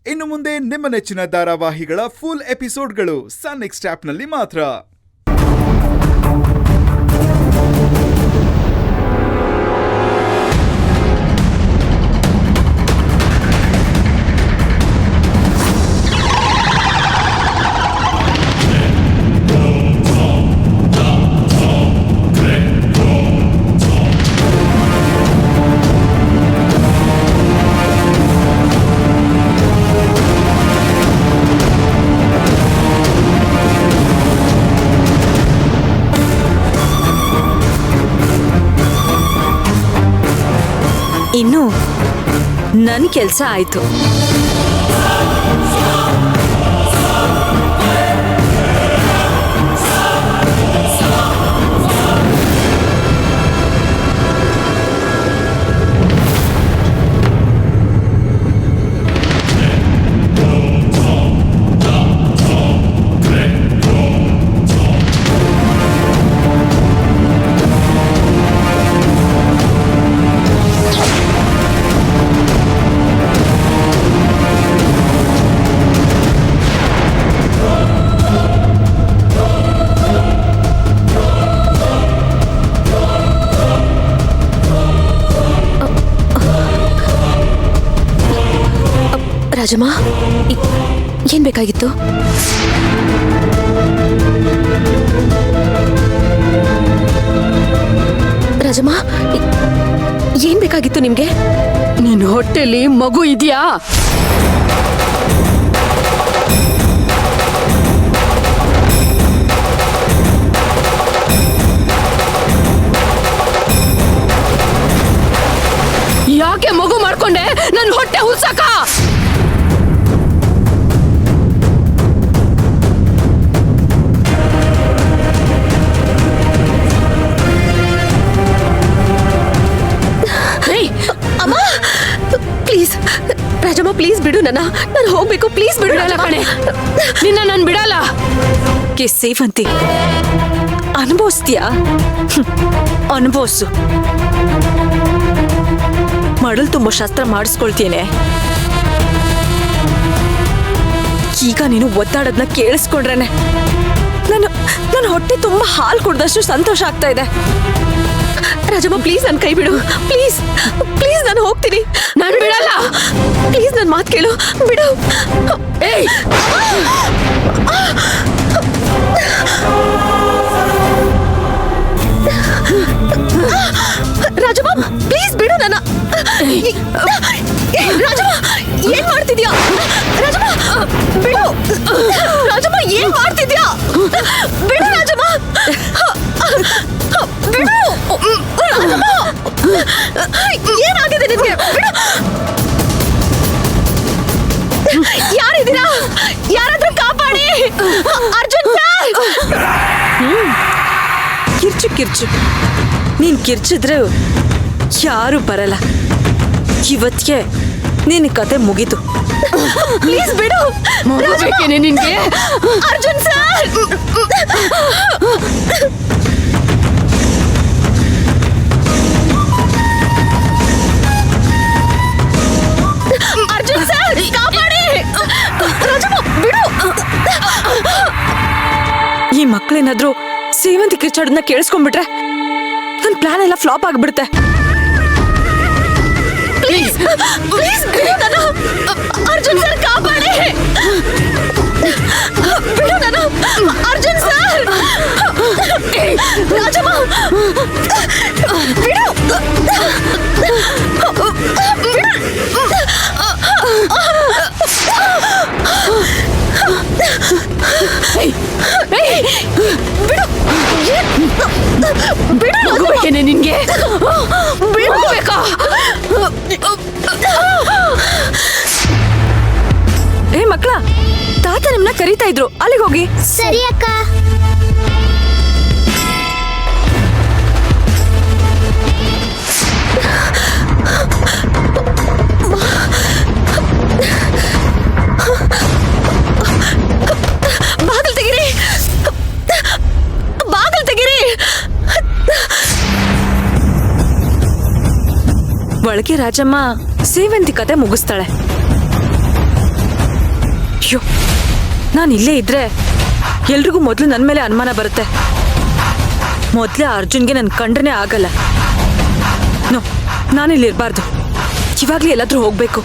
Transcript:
ಇನ್ನು ಮುಂದೆ ನಿಮ್ಮ ನೆಚ್ಚಿನ ಧಾರಾವಾಹಿಗಳ ಫುಲ್ ಎಪಿಸೋಡ್ಗಳು ಸನ್ ನೆಕ್ಸ್ಟ್ ಆಪ್ನಲ್ಲಿ ಮಾತ್ರ. ಇನ್ನು ನನ್ನ ಕೆಲಸ ಆಯ್ತು. ರಾಜಮ್ಮ, ಏನ್ ಬೇಕಾಗಿತ್ತು? ರಾಜಮ್ಮ, ಏನ್ ಬೇಕಾಗಿತ್ತು ನಿಮ್ಗೆ? ನಿನ್ ಹೊಟ್ಟೆಲಿ ಮಗು ಇದೆಯಾ? ಯಾಕೆ ಮಗು ಮಾಡ್ಕೊಂಡೆ? ನನ್ ಹೊಟ್ಟೆ ಹುಡ್ಸಕ? ಅಮ್ಮ ಪ್ಲೀಸ್, ರಾಜಮ್ಮ ಪ್ಲೀಸ್ ಬಿಡು ನನ್ನ, ನಾನು ಹೋಗ್ಬೇಕು. ಪ್ಲೀಸ್ ಬಿಡು. ಬಿಡಲ್ಲ ಕಣೆ, ನಿನ್ನ ನಾನು ಬಿಡಲ್ಲ. ಸೇವಂತಿ, ಅನುಭವಿಸ್ತೀಯಾ? ಅನುಭವಿಸು. ಮಡಲ್ ತುಂಬಾ ಶಾಸ್ತ್ರ ಮಾಡಿಸ್ಕೊಳ್ತೇನೆ. ಈಗ ನೀನು ಒದ್ದಾಡೋದನ್ನ ಕೇಳಿಸ್ಕೊಂಡ್ರೇನೆ ನನ್ನ ಹೊಟ್ಟೆ ತುಂಬಾ ಹಾಲು ಕುಡ್ದಷ್ಟು ಸಂತೋಷ ಆಗ್ತಾ ಇದೆ. ರಾಜಮ್ಮ ಪ್ಲೀಸ್ ನನ್ನ ಕೈ ಬಿಡು. ಪ್ಲೀಸ್ ಪ್ಲೀಸ್, ನಾನು ಹೋಗ್ತೀನಿ. ನಾನು ಬಿಡಲ್ಲ. ಪ್ಲೀಸ್ ನನ್ನ ಮಾತು ಕೇಳು, ಬಿಡು. ಏಯ್, ರಾಜಮ್ಮ ಪ್ಲೀಸ್ ಬಿಡು ನನ್ನ. ರಾಜಮ್ಮ ಏನ್ ಮಾಡ್ತಿದ್ಯಾ? ರಾಜಮ್ಮ ಬಿಡು. ರಾಜಮ್ಮ ಏನ್ ಮಾಡ್ತಿದ್ಯಾ? ಬಿಡು ರಾಜಮ್ಮ, ಬಿಡು. ರಾಜಮ್ಮ, ಏನಾಗಿದೆ ನಿನ್ಗೆ? ಬಿಡು. ಯಾರಿದ್ದೀರಾ? ಯಾರಾದ್ರೂ ಕಾಪಾಡಿ. ಅರ್ಜುನ್ ಸರ್. ಕಿರ್ಚು ಕಿರ್ಚು, ನೀನ್ ಕಿರ್ಚಿದ್ರೆ ಯಾರು ಬರಲ್ಲ. ಇವತ್ತಿಗೆ ನಿನ್ನ ಕತೆ ಮುಗೀತು. ಪ್ಲೀಸ್ ಬಿಡು. ಮಗು ಬೇಕೇನೆ ನಿನ್ಗೆ? ಅರ್ಜುನ್ ಸರ್, ಅರ್ಜುನ್ ಸರ್ ಕಾಪಾಡಿ. ರಾಜಮ್ಮ ಬಿಡು. ಈ ಮಕ್ಕಳೇನಾದ್ರೂ ಸೇವಂತಿ ಕಿರ್ಚಾಡೋದನ್ನ ಕೇಳಿಸ್ಕೊಂಡ್ಬಿಟ್ರೆ ನನ್ನ ಪ್ಲಾನ್ ಎಲ್ಲ ಫ್ಲಾಪ್ ಆಗ್ಬಿಡುತ್ತೆ. ಪ್ಲೀಸ್ ಪ್ಲೀಸ್ ಬಿಡು ನನ್ನ. ಅರ್ಜುನ್ ಸರ್ ಕಾಪಾಡಿ. ಬಿಡು ನನ್ನ. ಅರ್ಜುನ್ ಸರ್. ರಾಜಮ್ಮ ಬಿಡು. ಬಿಡು. ಮಗು ಬೇಕೇನೆ ನಿನ್ಗೆ? ಮಗು ಬೇಕಾ? ಏ ಮಕ್ಕಳ, ತಾತ ನಿಮ್ನ ಕರೀತಾ ಇದ್ರು, ಅಲ್ಲಿಗೆ ಹೋಗಿ. ಸರಿ ಅಕ್ಕ. ಬಾಗಿಲು ತೆಗಿರಿ, ಬಾಗಿಲು ತೆಗಿರಿ. ಒಳಗೆ ರಾಜಮ್ಮ ಸೇವಂತಿ ಕತೆ ಮುಗಿಸ್ತಾಳೆ. ಅಯ್ಯೋ ನಾನು ಇಲ್ಲೇ ಇದ್ರೆ ಎಲ್ರಿಗೂ ಮೊದಲು ನನ್ನ ಮೇಲೆ ಅನುಮಾನ ಬರುತ್ತೆ. ಮೊದಲೇ ಅರ್ಜುನ್ಗೆ ನನ್ನ ಕಂಡ್ರೆ ಆಗಲ್ಲ. ನೋ, ನಾನಿಲ್ಲಿರ್ಬಾರ್ದು. ಇವಾಗ್ಲೇ ಎಲ್ಲಾದ್ರೂ ಹೋಗ್ಬೇಕು.